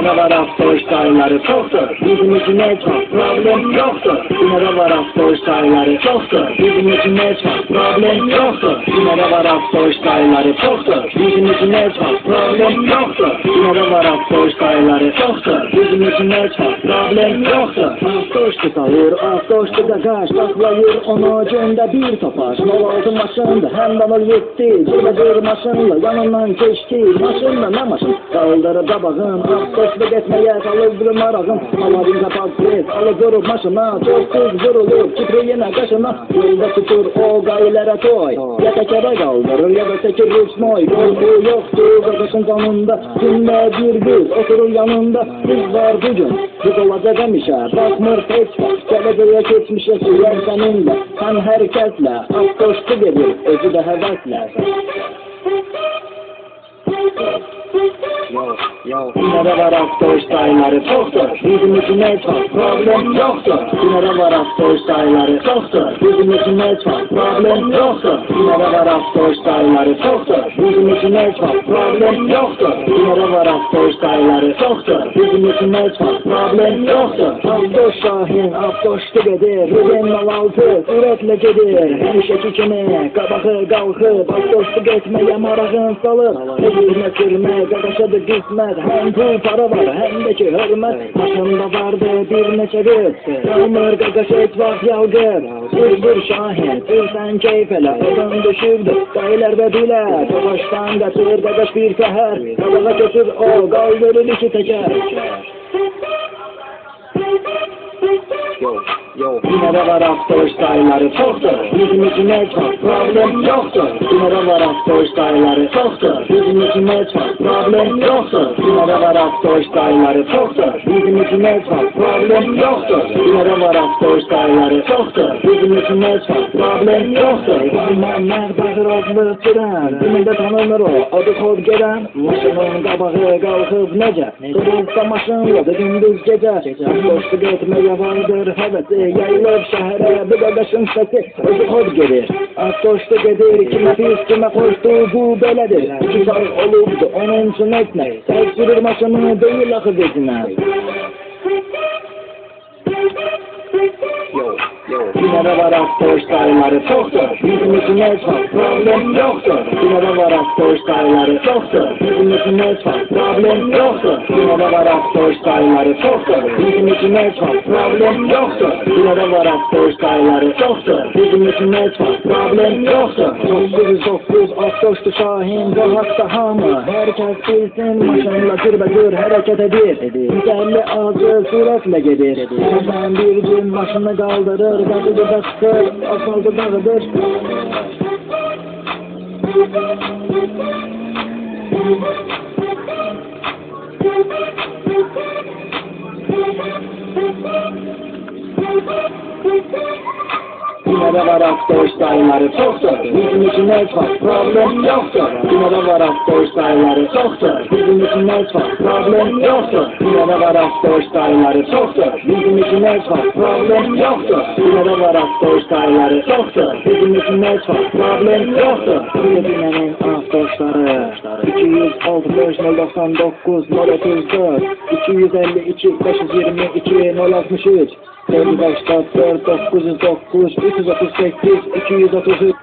Dünyada var avtoş sayıları çoktur. Bizim için ne çok problem yoktur. Dünyada var avtoş sayıları çoktur. Bizim için ne çok problem yoktur. Dünyada var avtoş sayıları çoktur. Bizim için ne çok problem yoktur. Dünyada var avtoş sayıları çoktur. Bizim için ne çok problem yoktur. Avtoş tutar, avtoş tutacak, saklayır onu günde bir topar. Nol altı maşındı, hem damır gitti, bir maşınla yanından geçti. Maşınla ne maşın? Kaldırıp da bakın, avtoşla geçmeye kalır marağım. Aladın kapak ses, alıp maşına, çok kız vurulur, titreyene kaşına. Yolda tutur o gaylere toy, ya tekere kaldırır ya da tekir rüksmoy. Korku yoktu kakasın kanında, günde bir kız oturur yanında. Kız var bugün, kız olacak demişe, bakmır pek var. Geleceğe geçmişe sürer seninle, sen herkesle, avtoştu gelir, özü de hevesle. Dünyada var avtoş sayıları çoktur. Bizim için ne çok problem yoktur. Dünyada var avtoş sayıları çoktur. Bizim için ne çok problem yoktur. Dünyada var avtoş sayıları çoktur. Bizim için ne çok problem yoktur. Dünyada var avtoş sayıları çoktur. Bizim için ne çok problem yoktur. Avtoş şahin, avtoş tügedir. Rüben altı, üretle gedir. Hemşeki kimi, kabağı kalkıp, avtoş tügetmeye marağın salır. Eline sürme, gagaşadı kısmet. Hem pul para var, hem de ki hürmet. Maşında vardı bir neçe kız. Kalmır gagaş etvaf yalgır. Bir şahin, sen keyfele. Odun düşürdü, gayler ve biler. Savaştan kaçır gagaş bir seher. Kabağa götür o, kaldırır iki teker. Dünyada var avtoş sayıları çoktur. Bizim için ne çok problem yoktur. Dünyada var avtoş sayıları çoktur. Bizim için ne çok problem yoktur. Dünyada var avtoş sayıları çoktur. Bizim için ne çok problem yoktur. Dünyada var avtoş sayıları çoktur. Bizim için ne çok problem yoktur. Zamanlar bakır adlı süren, gününde tanınır o, adı kod gelen. Maşının kabağı kalkıp nece, durulsa maşınla da gündüz gece. Avtoşluk etmeye vardır hevesi, yayılır şehre bir gagaşın sesi, özü kod gelir. Avtoşluk edir, kime pis kime koştu bu beledir. İki sarık olurdu onun sünnetine, tek sürür maşını değil akı bezine. Dünyada var avtoş sayıları çoktur. Bizim için ne çok problem yoktur. Dünyada var avtoş sayıları çoktur. Bizim için ne çok problem yoktur. Dünyada var avtoş sayıları çoktur. Bizim için ne çok problem yoktur. Dünyada var avtoş sayıları çoktur. Bizim için ne çok problem yoktur. 909 avtoştu şahin, rahatta hamı. Herkes bilsin maşınla zırbacır hareket edir. Güzelli ağzı suretle gelir. Hemen bir gün başını kaldırır. Gatıcı bastır, asfaltı dağıdır. Dünyada var avtoş sayıları çoktur. Bizim için ne çok problem yoktur. Dünyada var avtoş sayıları çoktur. Bizim için ne çok problem yoktur. Dünyada var avtoş sayıları çoktur. Bizim için ne çok problem yoktur. Dünyada var avtoş sayıları çoktur. Bizim için ne çok problem yoktur. Dünyanın avtoşları 265 099 034 252 522 063 55 44 909 338 233.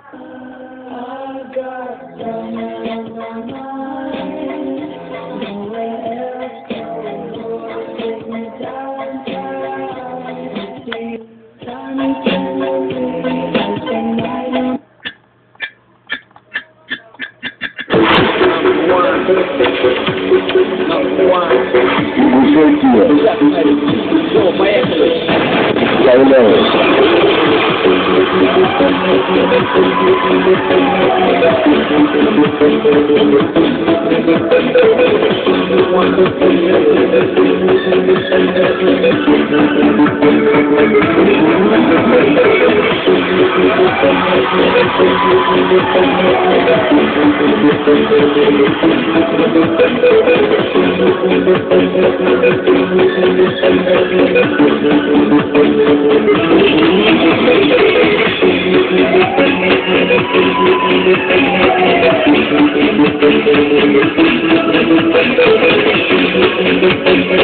Thank you.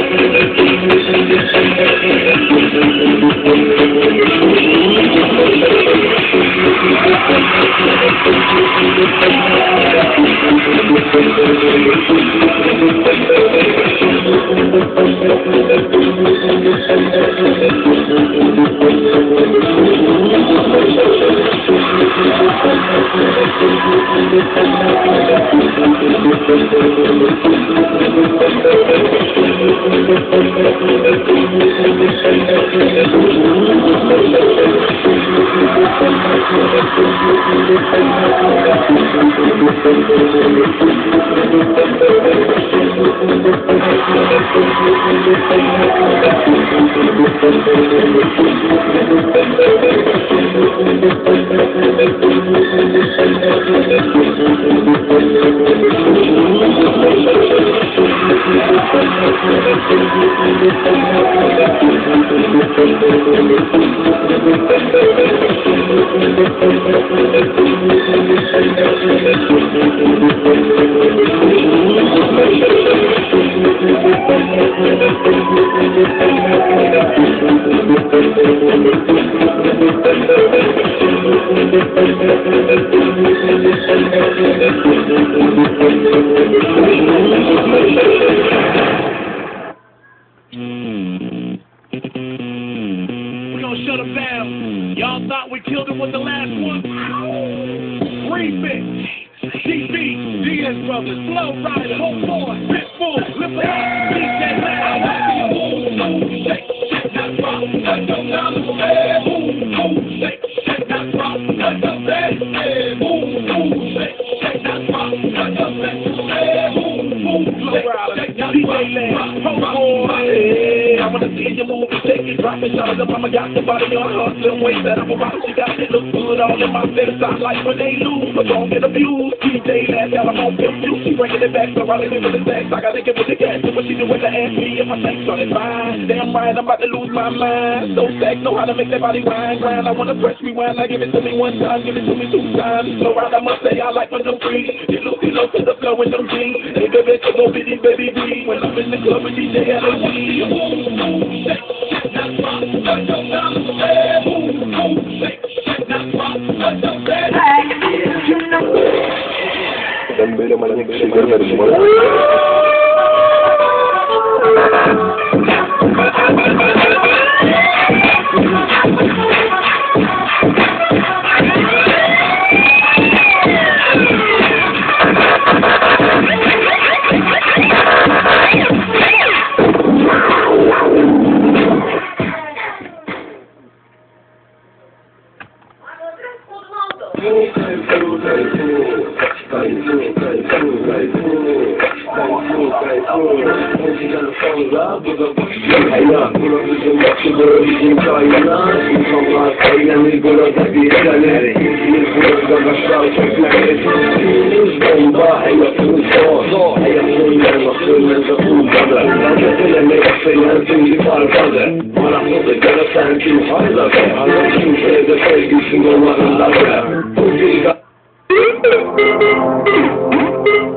Shut him down. Y'all thought we killed him with the last one? Remix. DB, DS Brothers, Flow Rider, Whole Boy, Pitbull, Lift It Up, DJ Loud. Shake, shake that rock, touch up down the stairs. Boom, boom, shake, shake that rock, touch up that stairs. Boom, boom, shake, shake that rock, touch up that stairs. Boom, boom, Flow Rider, DJ Loud, Whole Boy. I wanna see you move, shake it, drop it, shut it up. Mama got the body on her, slim waist that I'm about. She got it, look good all in my face. I like when they lose, but don't get abused. DJ Last, got them on pimp you. She bringing it back, so I leave it with the sex. I gotta get with the gas, do what she do with the ass. Me and my sex on it fine. Damn right, I'm about to lose my mind. So sex, know how to make that body grind. I wanna press rewind, I give it to me one time, give it to me 2 times. So right, I must say I like when them free. You look to the flow with them jeans. Hey baby, come on, bitty, baby, B. When I'm in the club with DJ L.O.G. That's rock, touch up down the stairs. Boom, boom, shake, shake that rock, touch up stairs. Ben böyle manyak bir şey görmedim bu arada.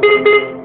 Thank you.